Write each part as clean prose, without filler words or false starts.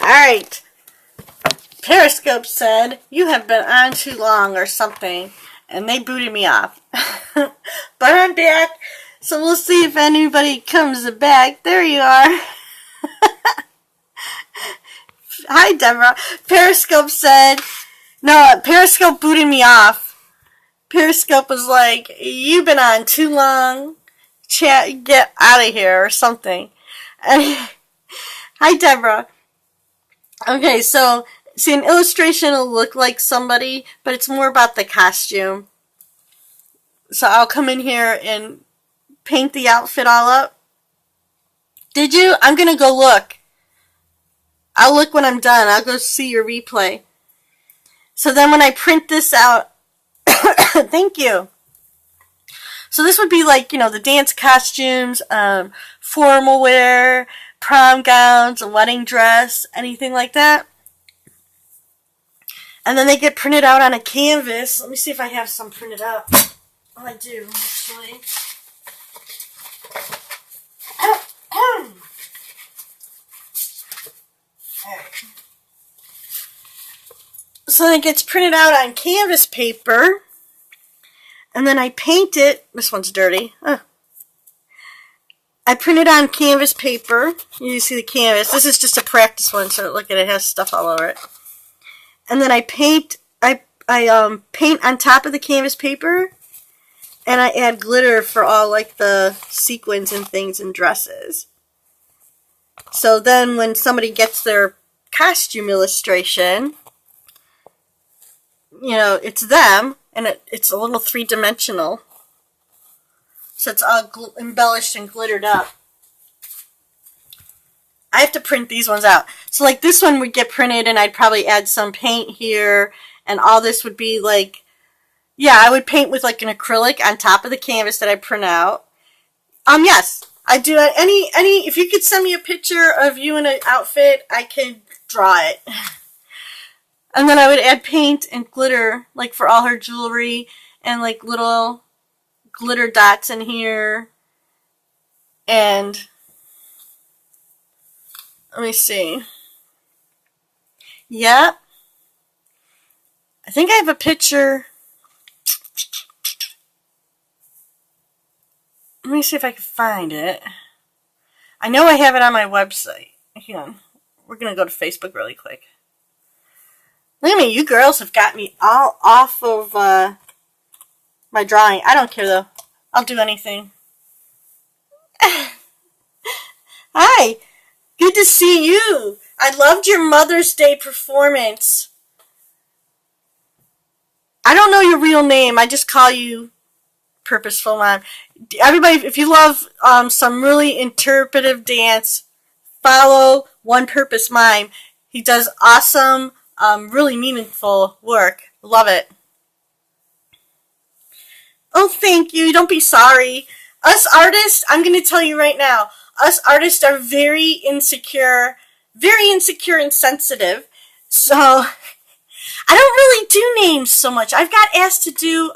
Alright. Periscope said, you have been on too long or something. And they booted me off. But I'm back. So we'll see if anybody comes back. There you are. Hi, Deborah. Periscope said, no, Periscope booted me off. Periscope was like, you've been on too long. Chat, get out of here or something. Hi, Deborah. Okay, so, see, an illustration will look like somebody, but it's more about the costume. So I'll come in here and paint the outfit all up. Did you? I'm going to go look. I'll look when I'm done. I'll go see your replay. So then when I print this out, thank you. So this would be like, the dance costumes, formal wear, prom gowns, a wedding dress, anything like that. And then they get printed out on a canvas. Let me see if I have some printed out. Oh, I do, actually. So it gets printed out on canvas paper. And then I paint it. This one's dirty. I print it on canvas paper. You see the canvas. This is just a practice one, so look at it. It has stuff all over it. And then I paint. I paint on top of the canvas paper, and I add glitter for all like the sequins and things and dresses. So then when somebody gets their costume illustration, it's them, and it's a little three-dimensional. So it's all embellished and glittered up. I have to print these ones out. So like this one would get printed, and I'd probably add some paint here, and all this would be like, I would paint with like an acrylic on top of the canvas that I print out. Yes, I do. If you could send me a picture of you in an outfit, I could draw it. And then I would add paint and glitter, like for all her jewelry, and like little glitter dots in here. And let me see. Yep. I think I have a picture. Let me see if I can find it. I know I have it on my website. Hang on. We're going to go to Facebook really quick. Look at me. You girls have got me all off of my drawing. I don't care, though. I'll do anything. Hi. Good to see you. I loved your Mother's Day performance. I don't know your real name. I just call you Purposeful Mom. Everybody, if you love some really interpretive dance, follow One Purpose Mime. He does awesome, really meaningful work. Love it. Oh, thank you. Don't be sorry. Us artists, I'm going to tell you right now, us artists are very insecure and sensitive. So I don't really do names so much. I've got asked to do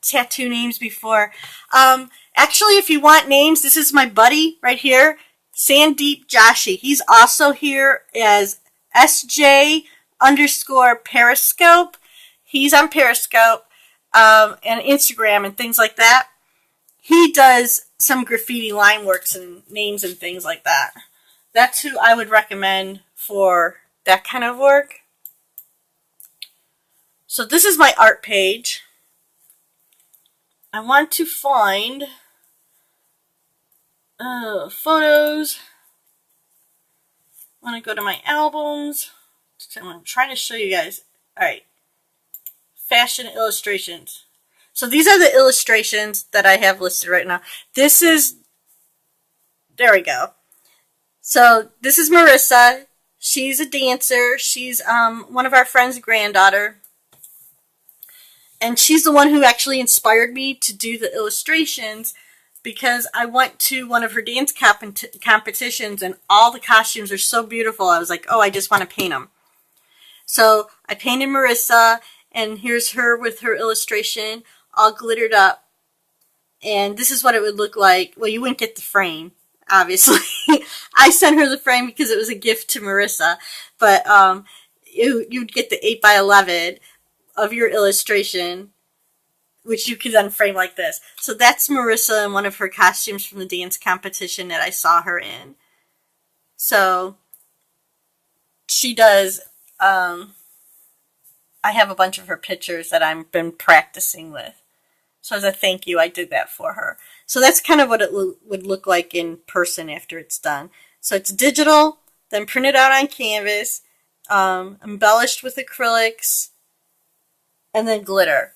tattoo names before. Actually, if you want names, this is my buddy right here, Sandeep Joshi. He's also here as SJ_Periscope. He's on Periscope and Instagram and things like that. He does some graffiti line works and names and things like that. That's who I would recommend for that kind of work. So this is my art page. I want to find photos. I want to go to my albums. I'm trying to show you guys. Alright. Fashion illustrations. So these are the illustrations that I have listed right now. This is, there we go. So this is Marissa. She's a dancer. She's one of our friends' granddaughter. And she's the one who actually inspired me to do the illustrations, because I went to one of her dance competitions and all the costumes are so beautiful. I was like, oh, I just want to paint them. So I painted Marissa, and here's her with her illustration all glittered up. And this is what it would look like. Well, you wouldn't get the frame. obviously. I sent her the frame because it was a gift to Marissa, but you'd get the 8x11 of your illustration, which you could then frame like this. So that's Marissa in one of her costumes from the dance competition that I saw her in. So she does, I have a bunch of her pictures that I've been practicing with. So as a thank you, I did that for her. So that's kind of what it would look like in person after it's done. So it's digital, then printed out on canvas, embellished with acrylics, and then glitter.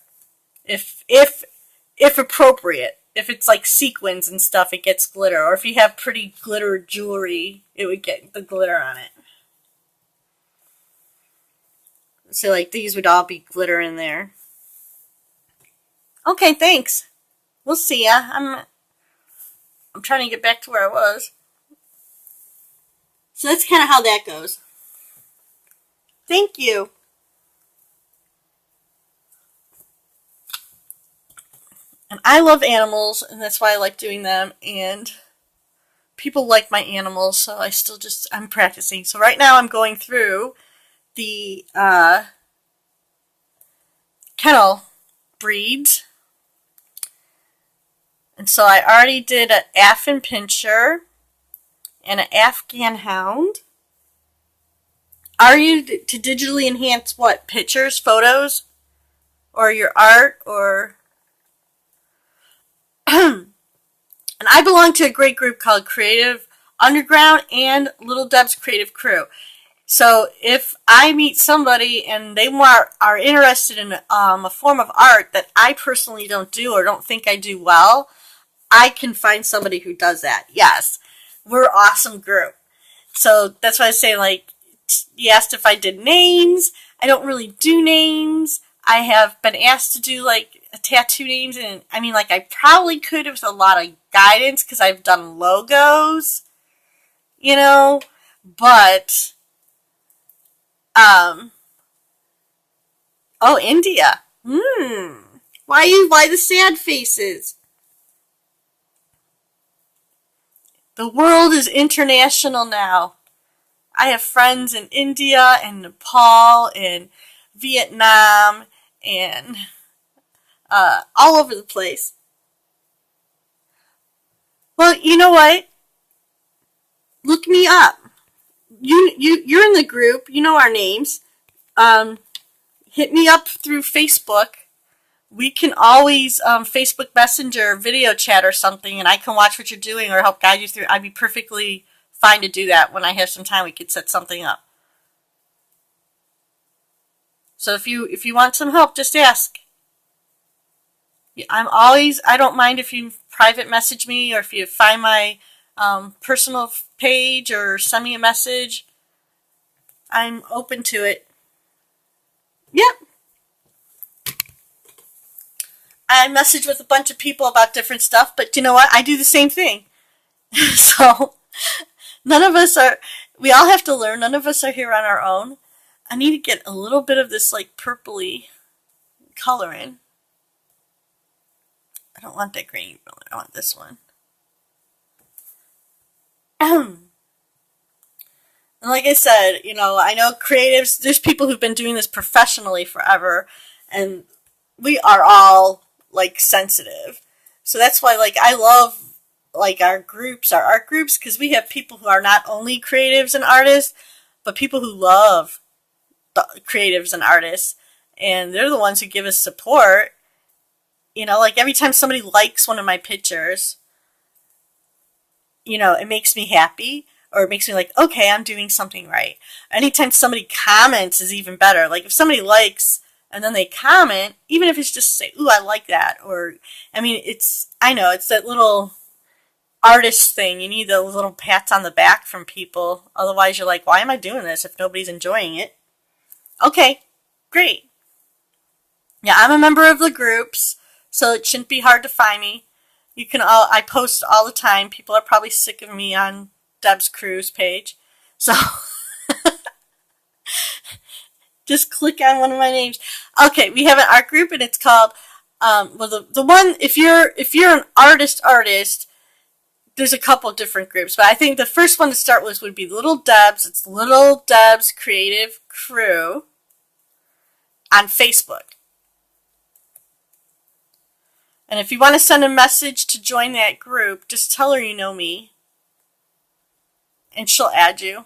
If appropriate. If it's like sequins and stuff, it gets glitter. Or if you have pretty glitter jewelry, it would get the glitter on it. So like these would all be glitter in there. Okay, thanks. We'll see ya. I'm trying to get back to where I was. So that's kind of how that goes. Thank you. And I love animals, and that's why I like doing them, and people like my animals, so I'm practicing. So right now I'm going through the kennel breeds. And so I already did an Afghan Pinscher and an Afghan Hound. Are you to digitally enhance what? Pictures, photos, or your art, or... And I belong to a great group called Creative Underground and Little Deb's Creative Crew. So if I meet somebody and they are interested in a form of art that I personally don't do or don't think I do well, I can find somebody who does that. Yes, we're an awesome group. So that's why I say, like, you asked if I did names. I don't really do names. I have been asked to do, like, tattoo names, and I mean, like, I probably could with a lot of guidance because I've done logos, you know, but, oh, India. Why the sad faces? The world is international now. I have friends in India and Nepal and Vietnam and all over the place. Well, you know what? Look me up. You're in the group. You know our names. Hit me up through Facebook. We can always Facebook Messenger video chat or something, and I can watch what you're doing or help guide you through. I'd be perfectly fine to do that. When I have some time, we could set something up. So if you want some help, just ask. I don't mind if you private message me or if you find my personal page or send me a message. I'm open to it. Yep. I message with a bunch of people about different stuff, but you know what? I do the same thing. So, we all have to learn. None of us are here on our own. I need to get a little bit of this, like, purpley color in. I don't want that green. I want this one. And like I said, you know, I know creatives, there's people who've been doing this professionally forever, and we are all, like, sensitive. So that's why, like, I love, like, our art groups, because we have people who are not only creatives and artists, but people who love the creatives and artists, and they're the ones who give us support. You know, like, every time somebody likes one of my pictures, you know, it makes me happy, or it makes me like, okay, I'm doing something right. Anytime somebody comments is even better. Like, if somebody likes and then they comment, even if it's just say, ooh, I like that, or, I mean, I know, it's that little artist thing. You need those little pats on the back from people. Otherwise, you're like, why am I doing this if nobody's enjoying it? Okay, great. Yeah, I'm a member of the groups, so it shouldn't be hard to find me. I post all the time. People are probably sick of me on Deb's Cruise page. So just click on one of my names. Okay, we have an art group, and it's called the one, if you're an artist, there's a couple different groups, but I think the first one to start with would be Little Debs. It's Little Debs Creative Crew on Facebook. And if you want to send a message to join that group, just tell her you know me, and she'll add you.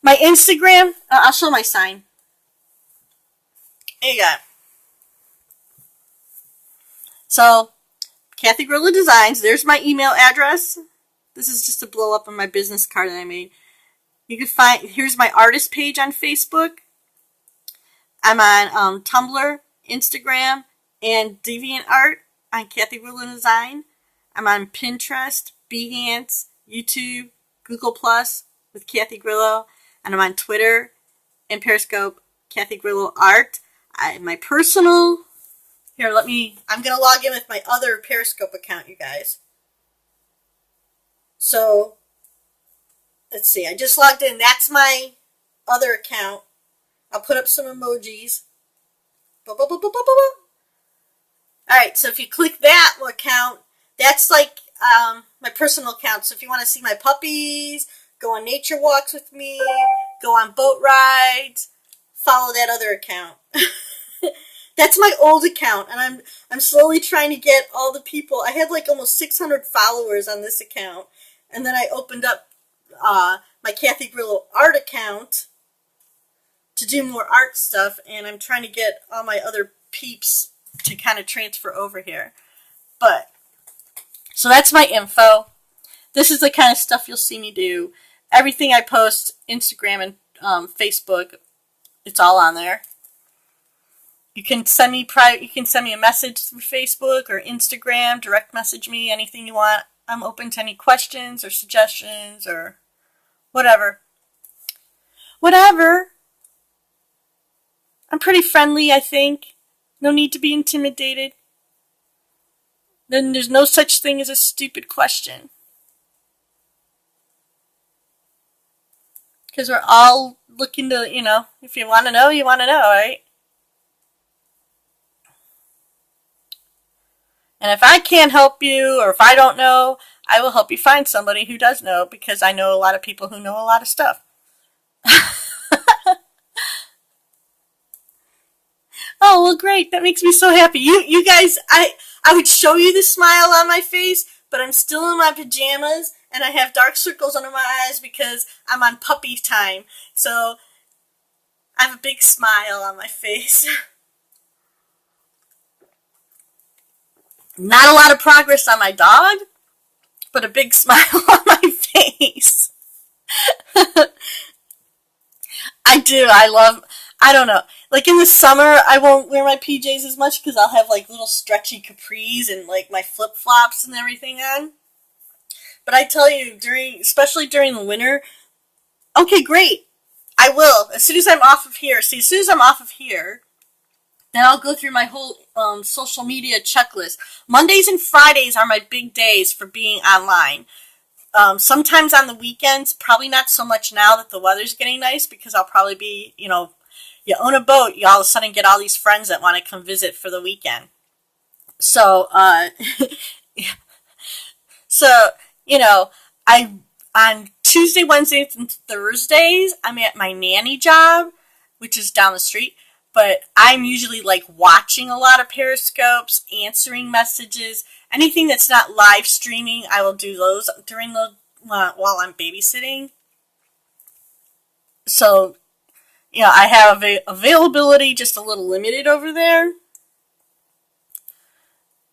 My Instagram, I'll show my sign. There you go. So, Kathy Grillo Designs, there's my email address. This is just a blow up on my business card that I made. You can find, here's my artist page on Facebook. I'm on Tumblr, Instagram, and DeviantArt on Kathy Grillo Design. I'm on Pinterest, Behance, YouTube, Google Plus with Kathy Grillo, and I'm on Twitter and Periscope, Kathy Grillo Art. My personal, here, I'm going to log in with my other Periscope account, you guys. So, let's see, I just logged in. That's my other account. I'll put up some emojis. Alright, so if you click that account, that's like my personal account. So if you want to see my puppies, go on nature walks with me, go on boat rides, follow that other account. That's my old account, and I'm slowly trying to get all the people. I had like almost 600 followers on this account, and then I opened up my Kathy Grillo Art account to do more art stuff, and I'm trying to get all my other peeps to kind of transfer over here. But, so that's my info. This is the kind of stuff you'll see me do. Everything I post, Instagram and Facebook, it's all on there. You can send me a message through Facebook or Instagram, direct message me, anything you want. I'm open to any questions or suggestions or whatever. Whatever. I'm pretty friendly, I think. No need to be intimidated. Then there's no such thing as a stupid question. Because we're all looking to, if you want to know, you want to know, right? And if I can't help you, or if I don't know, I will help you find somebody who does know, because I know a lot of people who know a lot of stuff. Oh, well, great. That makes me so happy. You guys, I would show you the smile on my face, but I'm still in my pajamas, and I have dark circles under my eyes because I'm on puppy time. So, I have a big smile on my face. Not a lot of progress on my dog, but a big smile on my face. I do. I don't know. Like in the summer, I won't wear my PJs as much because I'll have like little stretchy capris and like my flip-flops and everything on. But I tell you, especially during the winter, okay, great. I will. As soon as I'm off of here, then I'll go through my whole social media checklist. Mondays and Fridays are my big days for being online. Sometimes on the weekends, probably not so much now that the weather's getting nice, because I'll probably be, you own a boat, you all of a sudden get all these friends that want to come visit for the weekend. So, on Tuesday, Wednesdays, and Thursdays, I'm at my nanny job, which is down the street. But I'm usually like watching a lot of Periscopes, answering messages, anything that's not live streaming. I will do those during while I'm babysitting. So, I have availability just a little limited over there,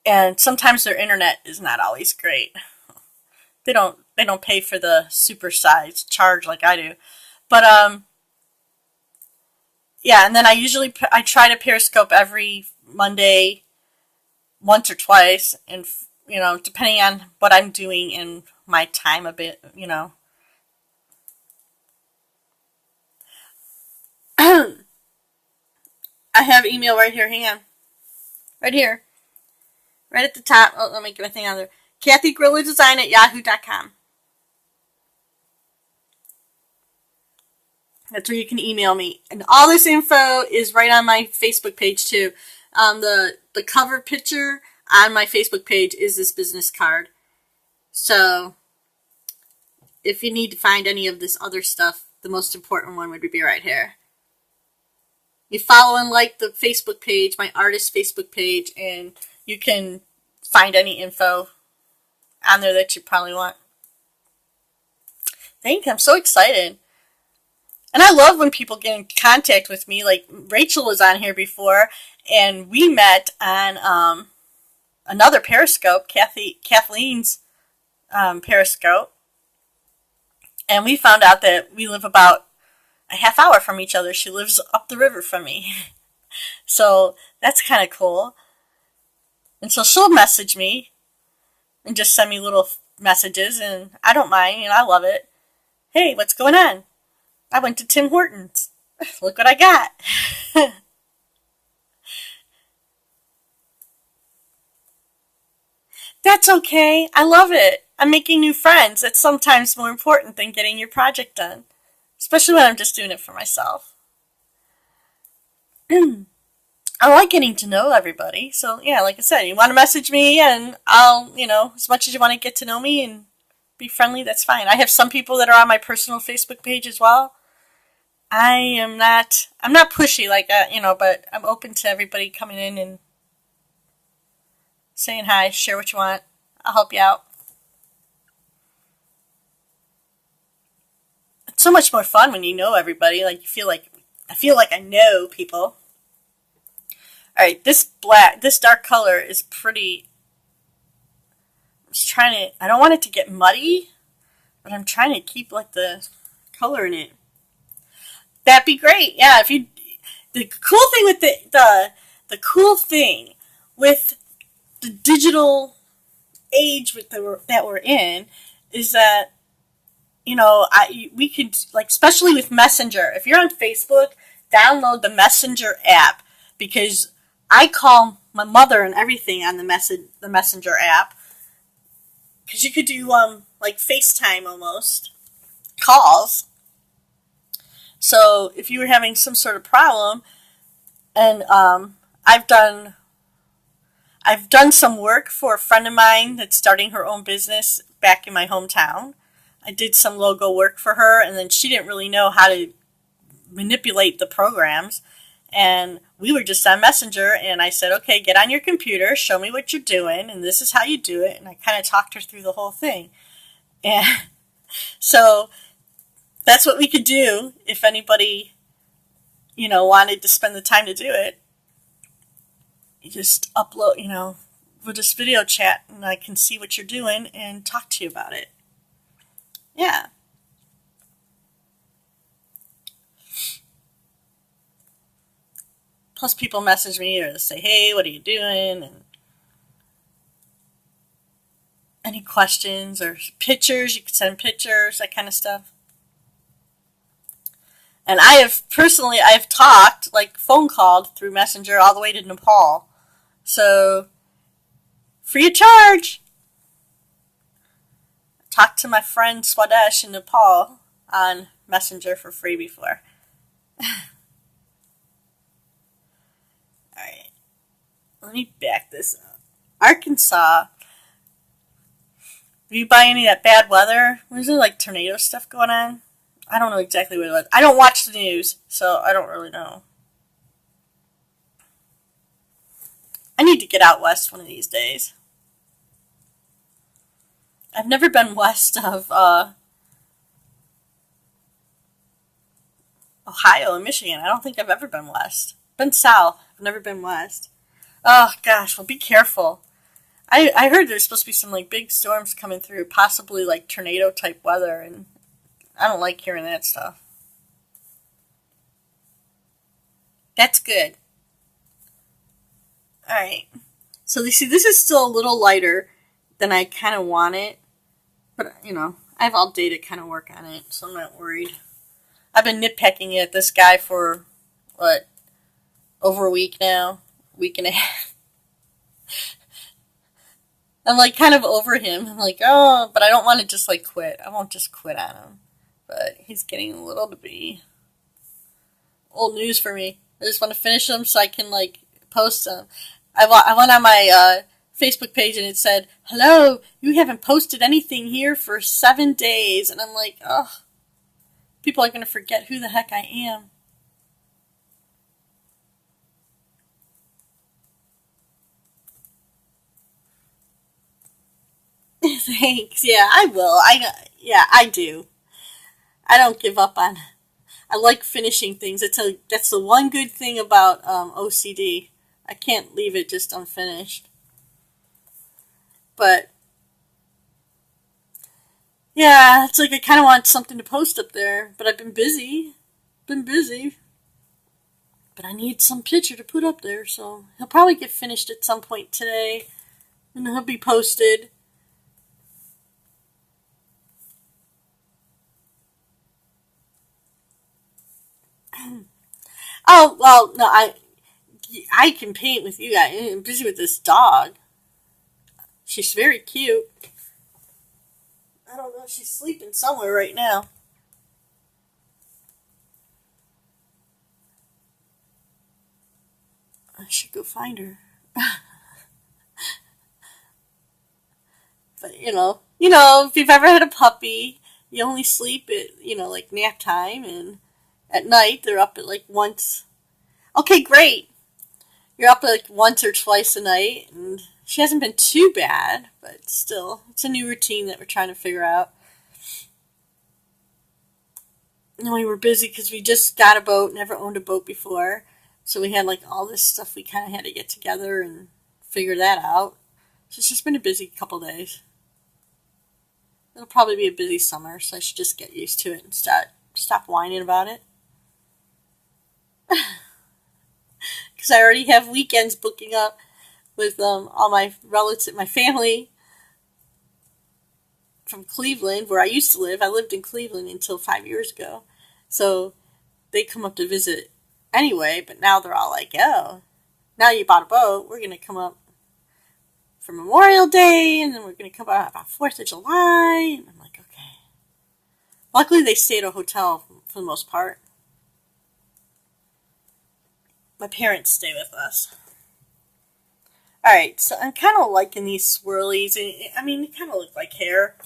and sometimes their internet is not always great. They don't pay for the supersized charge like I do, but yeah, and then I try to Periscope every Monday, once or twice, and depending on what I'm doing in my time a bit, I have email right here. Hang on, right here, right at the top. Oh, let me get my thing on there. Kathy Grillo Design at yahoo.com. That's where you can email me. And all this info is right on my Facebook page, too. The cover picture on my Facebook page is this business card. So if you need to find any of this other stuff, the most important one would be right here. You follow and like the Facebook page, my artist Facebook page, and you can find any info on there that you probably want. Thank you. I'm so excited. And I love when people get in contact with me. Like Rachel was on here before, and we met on another Periscope, Kathleen's Periscope. And we found out that we live about a half hour from each other. She lives up the river from me. So that's kind of cool. And so she'll message me and just send me little messages, and I don't mind, I love it. Hey, what's going on? I went to Tim Hortons. Look what I got. That's okay. I love it. I'm making new friends. That's sometimes more important than getting your project done. Especially when I'm just doing it for myself. I like getting to know everybody. So, yeah, like I said, you want to message me, and I'll, as much as you want to get to know me and be friendly, that's fine. I have some people that are on my personal Facebook page as well. I'm not pushy like that, but I'm open to everybody coming in and saying hi, share what you want. I'll help you out. It's so much more fun when you know everybody. Like I feel like I know people. Alright, this dark color is pretty. I don't want it to get muddy, but I'm trying to keep like the color in it. That'd be great. Yeah, the cool thing with the cool thing with the digital age that we're in is that we could, like, especially with Messenger. If you're on Facebook, download the Messenger app, because I call my mother and everything on the Messenger app, because you could do like FaceTime almost calls. So if you were having some sort of problem, and I've done some work for a friend of mine that's starting her own business back in my hometown. I did some logo work for her, and then she didn't really know how to manipulate the programs. And we were just on Messenger, and I said, okay, get on your computer, show me what you're doing, and this is how you do it. And I kind of talked her through the whole thing. And so that's what we could do if anybody, wanted to spend the time to do it. You just upload, we'll just video chat, and I can see what you're doing and talk to you about it. Yeah. Plus people message me or say, hey, what are you doing? And any questions or pictures, you can send pictures, that kind of stuff. And I've talked, like phone called through Messenger all the way to Nepal. So, free of charge. Talked to my friend Swadesh in Nepal on Messenger for free before. Alright. Let me back this up. Arkansas. Did you buy any of that bad weather? Was there like tornado stuff going on? I don't know exactly what it was. I don't watch the news, so I don't really know. I need to get out west one of these days. I've never been west of Ohio and Michigan. I don't think I've ever been west. Been south. I've never been west. Oh, gosh. Well, be careful. I heard there's supposed to be some, like, big storms coming through, possibly, like, tornado-type weather, and I don't like hearing that stuff. That's good. Alright. So, you see, this is still a little lighter than I kind of want it. But, I have all day to kind of work on it, so I'm not worried. I've been nitpicking at this guy for, over a week now? Week and a half. I'm, like, kind of over him. I'm like, oh, but I don't want to just, like, quit. I won't just quit on him. But he's getting a little to be old news for me. I just want to finish him so I can, like, post them. I went on my Facebook page and it said, "Hello, you haven't posted anything here for 7 days." And I'm like, oh, people are going to forget who the heck I am. Thanks. Yeah, I will. I do. I don't give up on. I like finishing things. That's the one good thing about OCD. I can't leave it just unfinished. But yeah, it's like I kind of want something to post up there, but I've been busy. Been busy. But I need some picture to put up there, so he'll probably get finished at some point today, and he'll be posted. Oh well, no, I can paint with you guys. I'm busy with this dog. She's very cute. I don't know. She's sleeping somewhere right now. I should go find her. But if you've ever had a puppy, you only sleep at like nap time, and at night they're up at like once. Okay, great. You're up like once or twice a night, and she hasn't been too bad, but still, it's a new routine that we're trying to figure out. And we were busy because we just got a boat, never owned a boat before, so we had like all this stuff we kind of had to get together and figure that out. So it's just been a busy couple days. It'll probably be a busy summer, so I should just get used to it and stop whining about it. Because I already have weekends booking up with all my relatives, my family from Cleveland, where I used to live. I lived in Cleveland until 5 years ago. So they come up to visit anyway, but now they're all like, oh, now you bought a boat, we're going to come up for Memorial Day, and then we're going to come out about 4th of July. And I'm like, okay. Luckily, they stay at a hotel for the most part. My parents stay with us. Alright, so I'm kind of liking these swirlies. I mean, they kind of look like hair.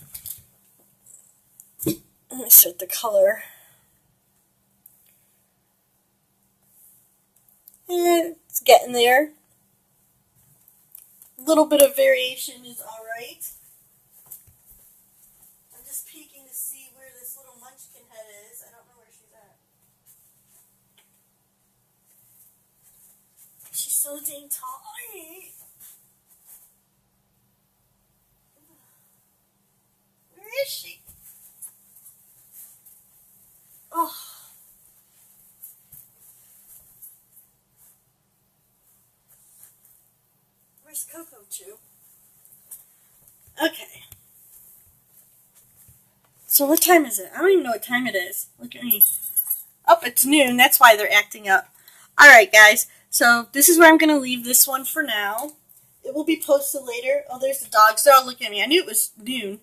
Let me set the color. And it's getting there. A little bit of variation is alright. I'm just peeking to see where this little munchkin head is. I don't know where she's at. She's so dang tiny. Where is she? Oh. Where's Coco Chew? Okay. So what time is it? I don't even know what time it is. Look at me. Oh, it's noon. That's why they're acting up. Alright, guys. So this is where I'm going to leave this one for now. It will be posted later. Oh, there's the dogs. They're all looking at me. I knew it was noon.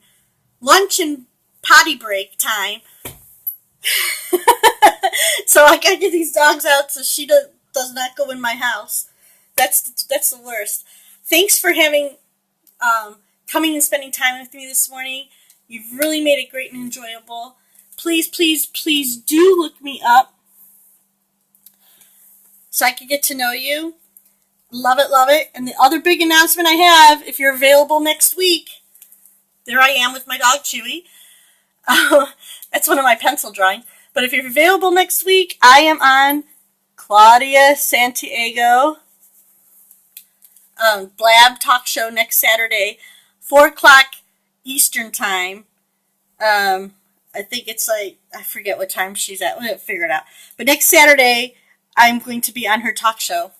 Lunch and potty break time. So I gotta get these dogs out so she does not go in my house. That's the worst. Thanks for coming and spending time with me this morning. You've really made it great and enjoyable. Please, please, please do look me up so I can get to know you. Love it, love it. And the other big announcement I have, if you're available next week, there I am with my dog Chewy. That's one of my pencil drawings. But if you're available next week, I am on Claudia Santiago Blab Talk Show next Saturday, 4 o'clock Eastern Time. I think it's like, I forget what time she's at. We'll figure it out. But next Saturday, I'm going to be on her talk show.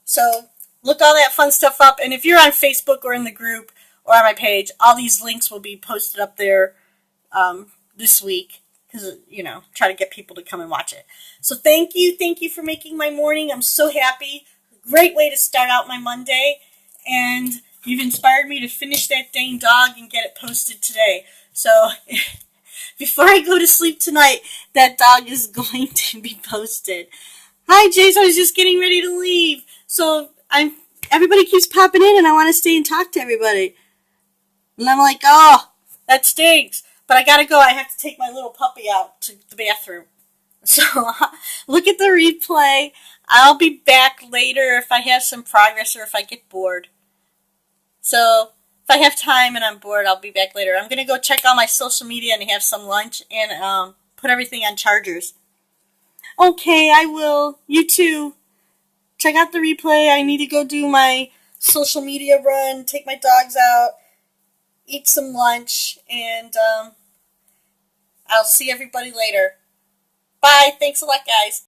So look all that fun stuff up. And if you're on Facebook or in the group or on my page, all these links will be posted up there this week. Because, try to get people to come and watch it. So thank you for making my morning. I'm so happy. Great way to start out my Monday. And you've inspired me to finish that dang dog and get it posted today. So before I go to sleep tonight, that dog is going to be posted. Hi, Jace. I was just getting ready to leave. So I'm everybody keeps popping in, and I want to stay and talk to everybody. And I'm like, oh, that stinks. But I gotta go. I have to take my little puppy out to the bathroom. So look at the replay. I'll be back later if I have some progress or if I get bored. So if I have time and I'm bored, I'll be back later. I'm gonna go check all my social media and have some lunch and put everything on chargers. Okay, I will. You too. Check out the replay. I need to go do my social media run, take my dogs out, eat some lunch, and I'll see everybody later. Bye. Thanks a lot, guys.